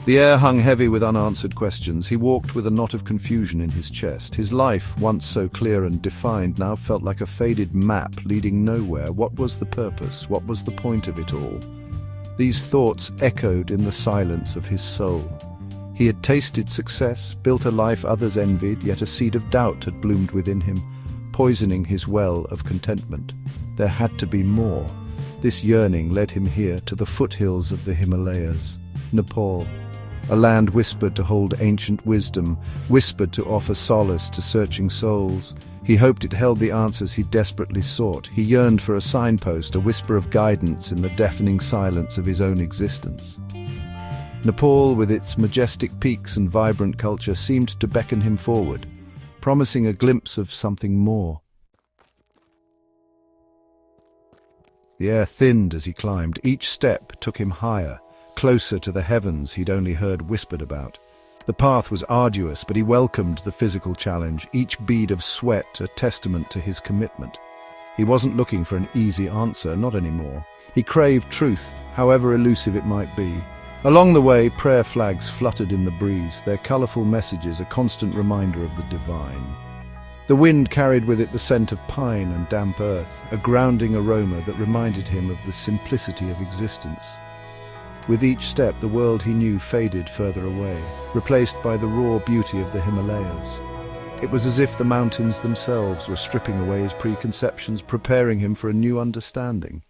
The air hung heavy with unanswered questions. He walked with a knot of confusion in his chest. His life, once so clear and defined, now felt like a faded map leading nowhere. What was the purpose? What was the point of it all? These thoughts echoed in the silence of his soul. He had tasted success, built a life others envied, yet a seed of doubt had bloomed within him, poisoning his well of contentment. There had to be more. This yearning led him here, to the foothills of the Himalayas, Nepal. A land whispered to hold ancient wisdom, whispered to offer solace to searching souls. He hoped it held the answers he desperately sought. He yearned for a signpost, a whisper of guidance in the deafening silence of his own existence. Nepal, with its majestic peaks and vibrant culture, seemed to beckon him forward, promising a glimpse of something more. The air thinned as he climbed. Each step took him higher, closer to the heavens he'd only heard whispered about. The path was arduous, but he welcomed the physical challenge, each bead of sweat a testament to his commitment. He wasn't looking for an easy answer, not anymore. He craved truth, however elusive it might be. Along the way, prayer flags fluttered in the breeze, their colourful messages a constant reminder of the divine. The wind carried with it the scent of pine and damp earth, a grounding aroma that reminded him of the simplicity of existence. With each step, the world he knew faded further away, replaced by the raw beauty of the Himalayas. It was as if the mountains themselves were stripping away his preconceptions, preparing him for a new understanding.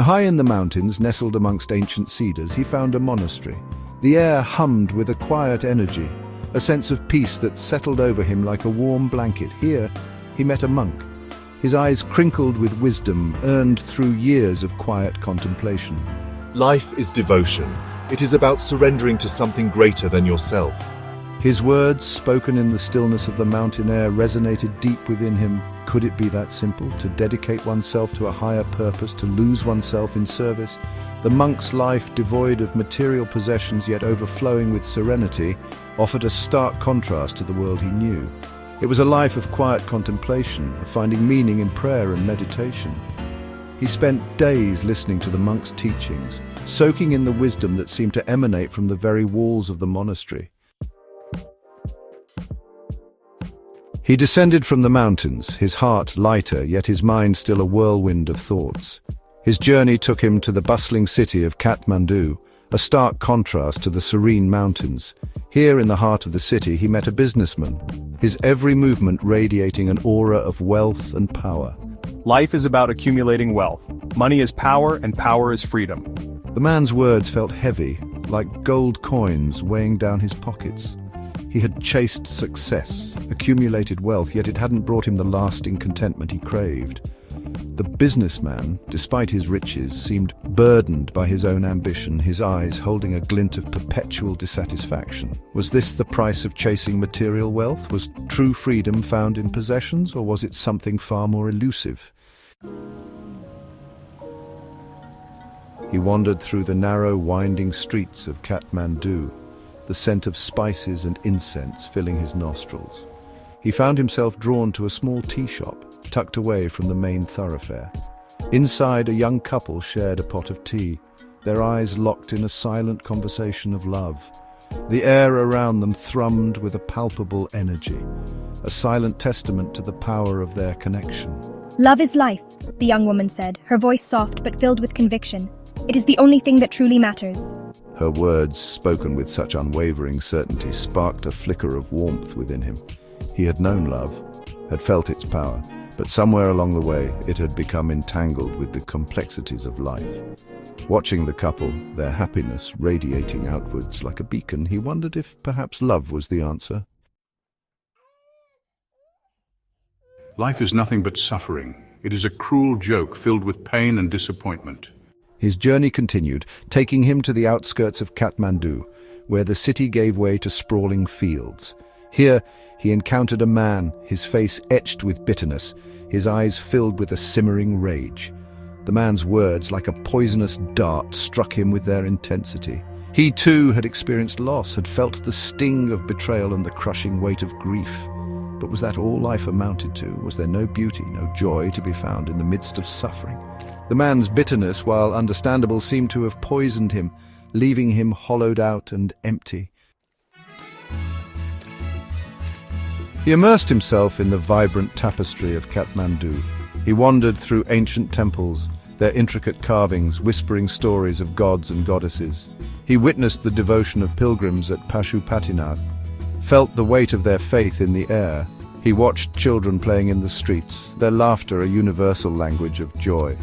High in the mountains, nestled amongst ancient cedars, he found a monastery. The air hummed with a quiet energy, a sense of peace that settled over him like a warm blanket. Here, he met a monk, his eyes crinkled with wisdom earned through years of quiet contemplation. Life is devotion. It is about surrendering to something greater than yourself. His words, spoken in the stillness of the mountain air, resonated deep within him. Could it be that simple, to dedicate oneself to a higher purpose, to lose oneself in service? The monk's life, devoid of material possessions yet overflowing with serenity, offered a stark contrast to the world he knew. It was a life of quiet contemplation, of finding meaning in prayer and meditation. He spent days listening to the monk's teachings, soaking in the wisdom that seemed to emanate from the very walls of the monastery. He descended from the mountains, his heart lighter, yet his mind still a whirlwind of thoughts. His journey took him to the bustling city of Kathmandu, a stark contrast to the serene mountains. Here in the heart of the city he met a businessman, his every movement radiating an aura of wealth and power. Life is about accumulating wealth. Money is power, and power is freedom. The man's words felt heavy, like gold coins weighing down his pockets. He had chased success, accumulated wealth, yet it hadn't brought him the lasting contentment he craved. The businessman, despite his riches, seemed burdened by his own ambition, his eyes holding a glint of perpetual dissatisfaction. Was this the price of chasing material wealth? Was true freedom found in possessions, or was it something far more elusive? He wandered through the narrow, winding streets of Kathmandu, the scent of spices and incense filling his nostrils. He found himself drawn to a small tea shop, tucked away from the main thoroughfare. Inside, a young couple shared a pot of tea, their eyes locked in a silent conversation of love. The air around them thrummed with a palpable energy, a silent testament to the power of their connection. "Love is life," the young woman said, her voice soft but filled with conviction. "It is the only thing that truly matters." Her words, spoken with such unwavering certainty, sparked a flicker of warmth within him. He had known love, had felt its power, but somewhere along the way it had become entangled with the complexities of life. Watching the couple, their happiness radiating outwards like a beacon, he wondered if perhaps love was the answer. Life is nothing but suffering. It is a cruel joke filled with pain and disappointment. His journey continued, taking him to the outskirts of Kathmandu, where the city gave way to sprawling fields. Here, he encountered a man, his face etched with bitterness, his eyes filled with a simmering rage. The man's words, like a poisonous dart, struck him with their intensity. He too had experienced loss, had felt the sting of betrayal and the crushing weight of grief. But was that all life amounted to? Was there no beauty, no joy to be found in the midst of suffering? The man's bitterness, while understandable, seemed to have poisoned him, leaving him hollowed out and empty. He immersed himself in the vibrant tapestry of Kathmandu. He wandered through ancient temples, their intricate carvings whispering stories of gods and goddesses. He witnessed the devotion of pilgrims at Pashupatinath, felt the weight of their faith in the air. He watched children playing in the streets, their laughter a universal language of joy.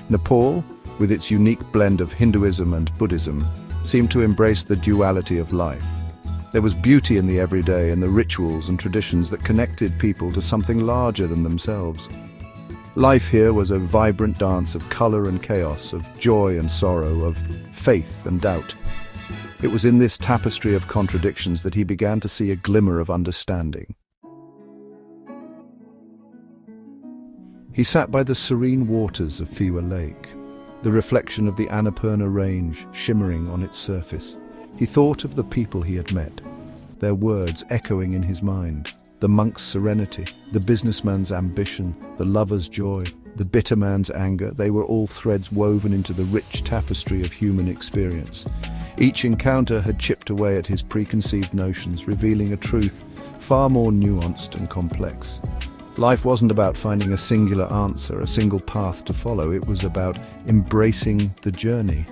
Nepal, with its unique blend of Hinduism and Buddhism, seemed to embrace the duality of life. There was beauty in the everyday and the rituals and traditions that connected people to something larger than themselves. Life here was a vibrant dance of color and chaos, of joy and sorrow, of faith and doubt. It was in this tapestry of contradictions that he began to see a glimmer of understanding. He sat by the serene waters of Thewa Lake, the reflection of the Annapurna Range shimmering on its surface. He thought of the people he had met, their words echoing in his mind. The monk's serenity, the businessman's ambition, the lover's joy, the bitter man's anger, they were all threads woven into the rich tapestry of human experience. Each encounter had chipped away at his preconceived notions, revealing a truth far more nuanced and complex. Life wasn't about finding a singular answer, a single path to follow. It was about embracing the journey,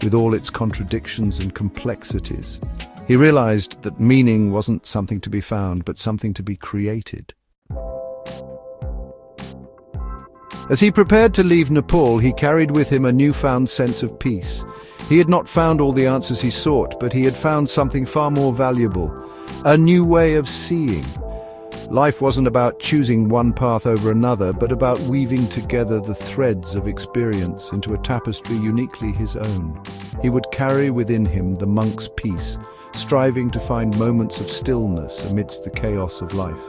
with all its contradictions and complexities. He realized that meaning wasn't something to be found, but something to be created. As he prepared to leave Nepal, he carried with him a newfound sense of peace. He had not found all the answers he sought, but he had found something far more valuable, a new way of seeing. Life wasn't about choosing one path over another, but about weaving together the threads of experience into a tapestry uniquely his own. He would carry within him the monk's peace, striving to find moments of stillness amidst the chaos of life.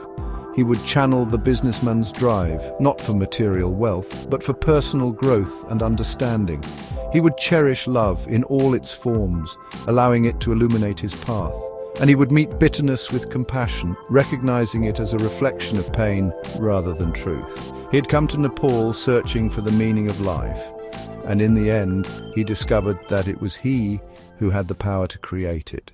He would channel the businessman's drive, not for material wealth, but for personal growth and understanding. He would cherish love in all its forms, allowing it to illuminate his path. And he would meet bitterness with compassion, recognizing it as a reflection of pain rather than truth. He had come to Nepal searching for the meaning of life, and in the end, he discovered that it was he who had the power to create it.